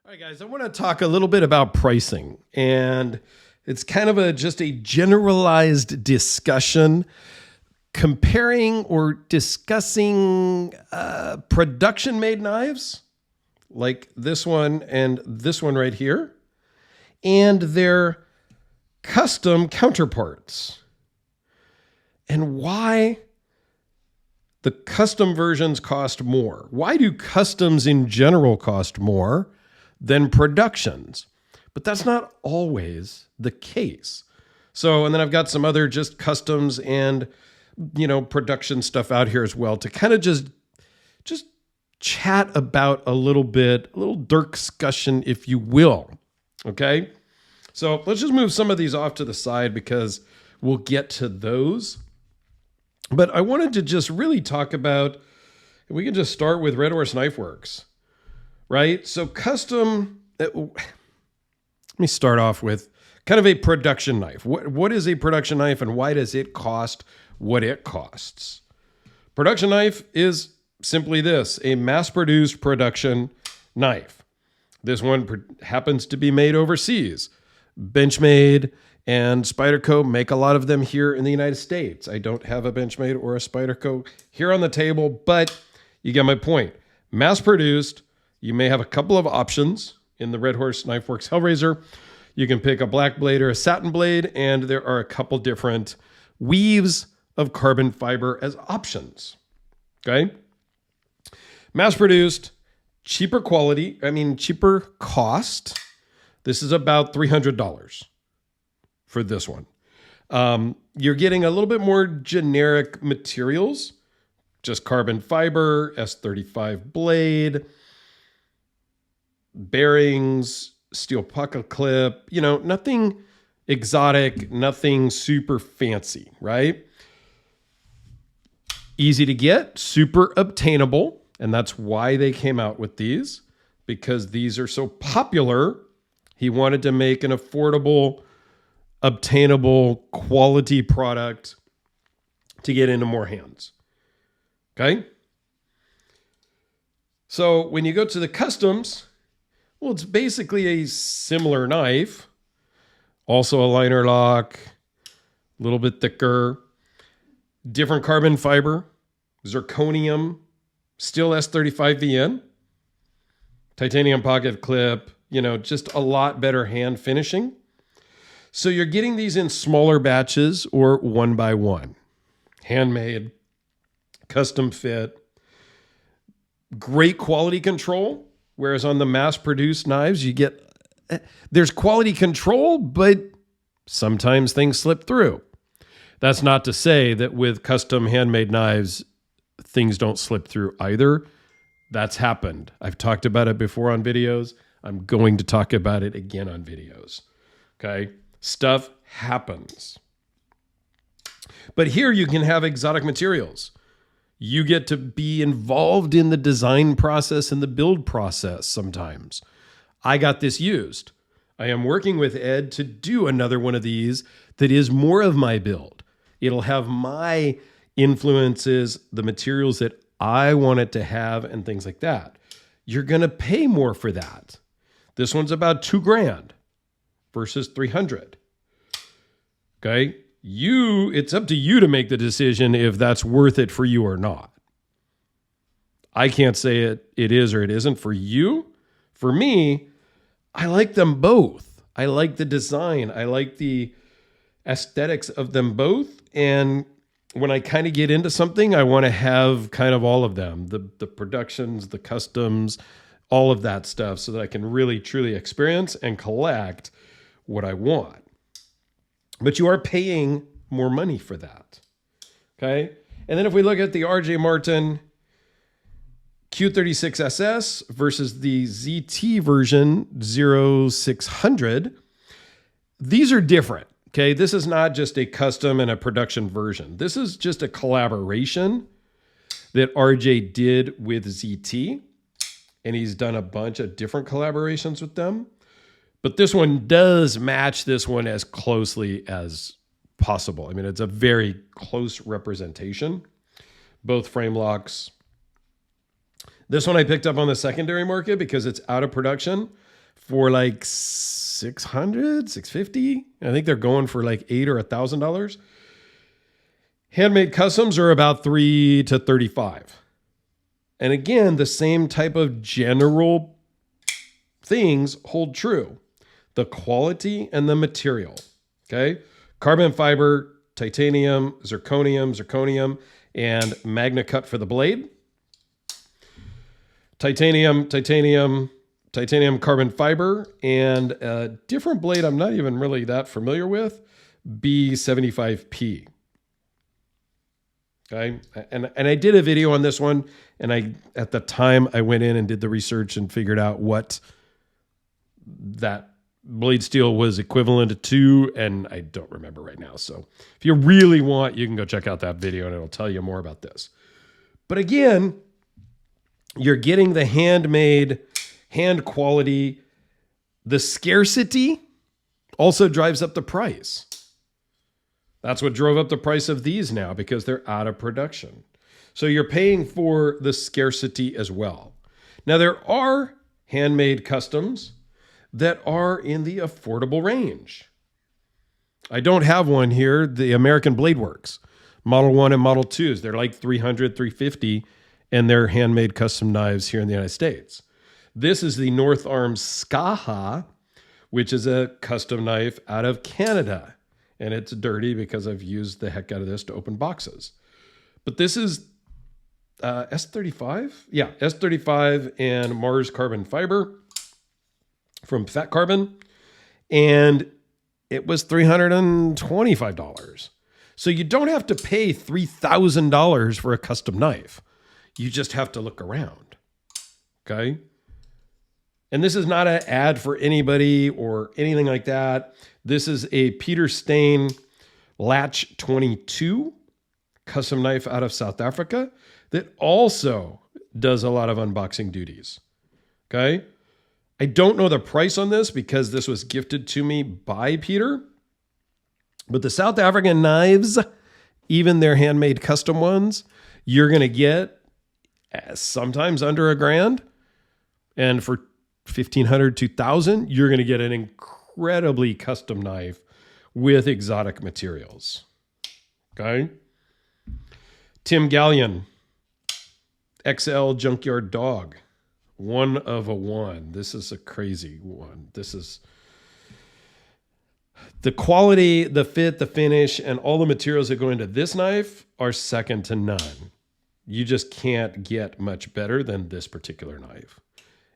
All right, guys, I want to talk a little bit about pricing, and it's kind of just a generalized discussion comparing or discussing production-made knives like this one and this one right here, and their custom counterparts, and why the custom versions cost more. Why do customs in general cost more than productions? But that's not always the case. So, and then I've got some other just customs and, production stuff out here as well to kind of just chat about a little Dirkscussion, if you will. Okay. So let's just move some of these off to the side because we'll get to those. But I wanted to just really talk about, we can just start with Red Horse Knife Works, right? So custom, let me start off with kind of a production knife. What is a production knife and why does it cost what it costs? Production knife is simply this, a mass-produced production knife. This one happens to be made overseas. Benchmade and Spyderco make a lot of them here in the United States. I don't have a Benchmade or a Spyderco here on the table, but you get my point. Mass-produced, you may have a couple of options in the Red Horse Knife Works Hellraiser. You can pick a black blade or a satin blade, and there are a couple different weaves of carbon fiber as options. Okay? Mass-produced, cheaper cost. This is about $300 for this one. You're getting a little bit more generic materials, just carbon fiber, S35 blade, bearings, steel pocket clip, nothing exotic, nothing super fancy, right? Easy to get, super obtainable, and that's why they came out with these, because these are so popular. He wanted to make an affordable, obtainable, quality product to get into more hands. Okay? So when you go to the customs, well, it's basically a similar knife. Also a liner lock, a little bit thicker, different carbon fiber, zirconium, still S35VN, titanium pocket clip, just a lot better hand finishing. So you're getting these in smaller batches or one by one. Handmade, custom fit, great quality control. Whereas on the mass-produced knives, there's quality control, but sometimes things slip through. That's not to say that with custom handmade knives, things don't slip through either. That's happened. I've talked about it before on videos. I'm going to talk about it again on videos. Okay? Stuff happens. But here you can have exotic materials. You get to be involved in the design process and the build process sometimes. I got this used. I am working with Ed to do another one of these that is more of my build. It'll have my influences, the materials that I want it to have, and things like that. You're going to pay more for that. This one's about $2,000 versus $300. Okay? It's up to you to make the decision if that's worth it for you or not. I can't say it is or it isn't for you. For me, I like them both. I like the design. I like the aesthetics of them both. And when I kind of get into something, I want to have kind of all of them, the productions, the customs, all of that stuff, so that I can really, truly experience and collect what I want. But you are paying more money for that. Okay? And then if we look at the RJ Martin Q36SS versus the ZT version 0600, these are different. Okay? This is not just a custom and a production version. This is just a collaboration that RJ did with ZT. And he's done a bunch of different collaborations with them. But this one does match this one as closely as possible. I mean, it's a very close representation. Both frame locks. This one I picked up on the secondary market because it's out of production. for like 600, 650. I think they're going for like $800 or $1,000. Handmade customs are about $3 to $35. And again, the same type of general things hold true. The quality and the material. Okay. Carbon fiber, titanium, zirconium, and magna cut for the blade. Titanium, carbon fiber, and a different blade I'm not even really that familiar with, B75P. Okay. And I did a video on this one, and at the time I went in and did the research and figured out what that blade steel was equivalent to, and I don't remember right now. So if you really want, you can go check out that video and it'll tell you more about this. But again, you're getting the handmade, hand quality. The scarcity also drives up the price. That's what drove up the price of these now, because they're out of production. So you're paying for the scarcity as well. Now, there are handmade customs that are in the affordable range. I don't have one here. The American Blade Works, Model 1 and Model 2s, they're like $300, $350, and they're handmade custom knives here in the United States. This is the North Arms Skaha, which is a custom knife out of Canada. And it's dirty because I've used the heck out of this to open boxes. But this is S35? Yeah, S35 and Mars carbon fiber from Fat Carbon. And it was $325. So you don't have to pay $3,000 for a custom knife. You just have to look around. Okay? And this is not an ad for anybody or anything like that. This is a Peter Stain Latch 22 custom knife out of South Africa that also does a lot of unboxing duties. Okay. I don't know the price on this because this was gifted to me by Peter, but the South African knives, even their handmade custom ones, you're going to get sometimes under $1,000. And for $1,500, $2,000, you're going to get an incredibly custom knife with exotic materials. Okay. Tim Gallion, XL Junkyard Dog, 1 of a 1. This is a crazy one. This is the quality, the fit, the finish, and all the materials that go into this knife are second to none. You just can't get much better than this particular knife.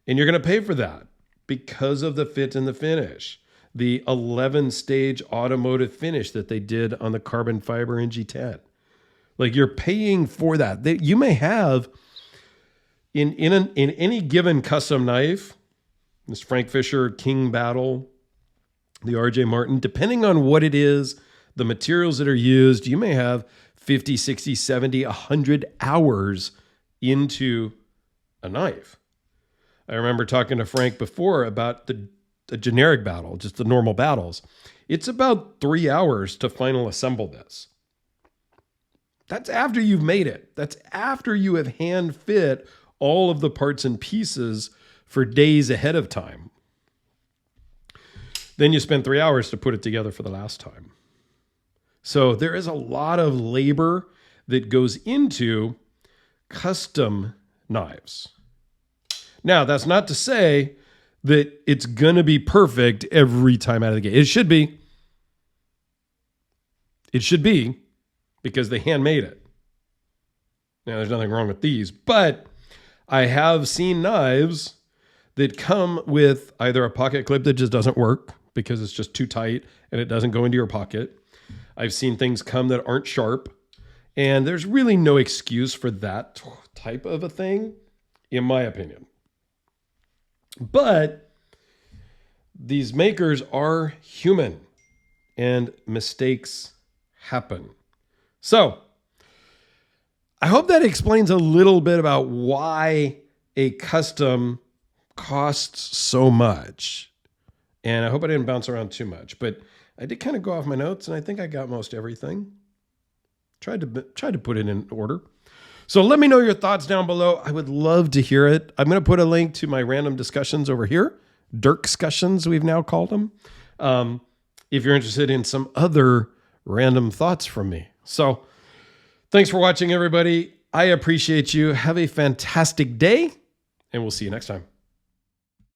And you're going to pay for that because of the fit and the finish. The 11-stage automotive finish that they did on the carbon fiber NG10. Like, you're paying for that. You may have in any given custom knife, this Frank Fisher King Battle, the RJ Martin, depending on what it is, the materials that are used, you may have 50, 60, 70, 100 hours into a knife. I remember talking to Frank before about the generic battle, just the normal battles. It's about 3 hours to final assemble this. That's after you've made it. That's after you have hand fit all of the parts and pieces for days ahead of time. Then you spend 3 hours to put it together for the last time. So there is a lot of labor that goes into custom knives. Now, that's not to say that it's going to be perfect every time out of the gate. It should be. It should be, because they handmade it. Now, there's nothing wrong with these, but I have seen knives that come with either a pocket clip that just doesn't work because it's just too tight and it doesn't go into your pocket. I've seen things come that aren't sharp, and there's really no excuse for that type of a thing, in my opinion. But these makers are human and mistakes happen. So I hope that explains a little bit about why a custom costs so much. And I hope I didn't bounce around too much, but I did kind of go off my notes, and I think I got most everything. Tried to put it in order. So let me know your thoughts down below. I would love to hear it. I'm going to put a link to my random discussions over here Dirkscussions, we've now called them. If you're interested in some other random thoughts from me. So thanks for watching, everybody. I appreciate you. Have a fantastic day, and we'll see you next time.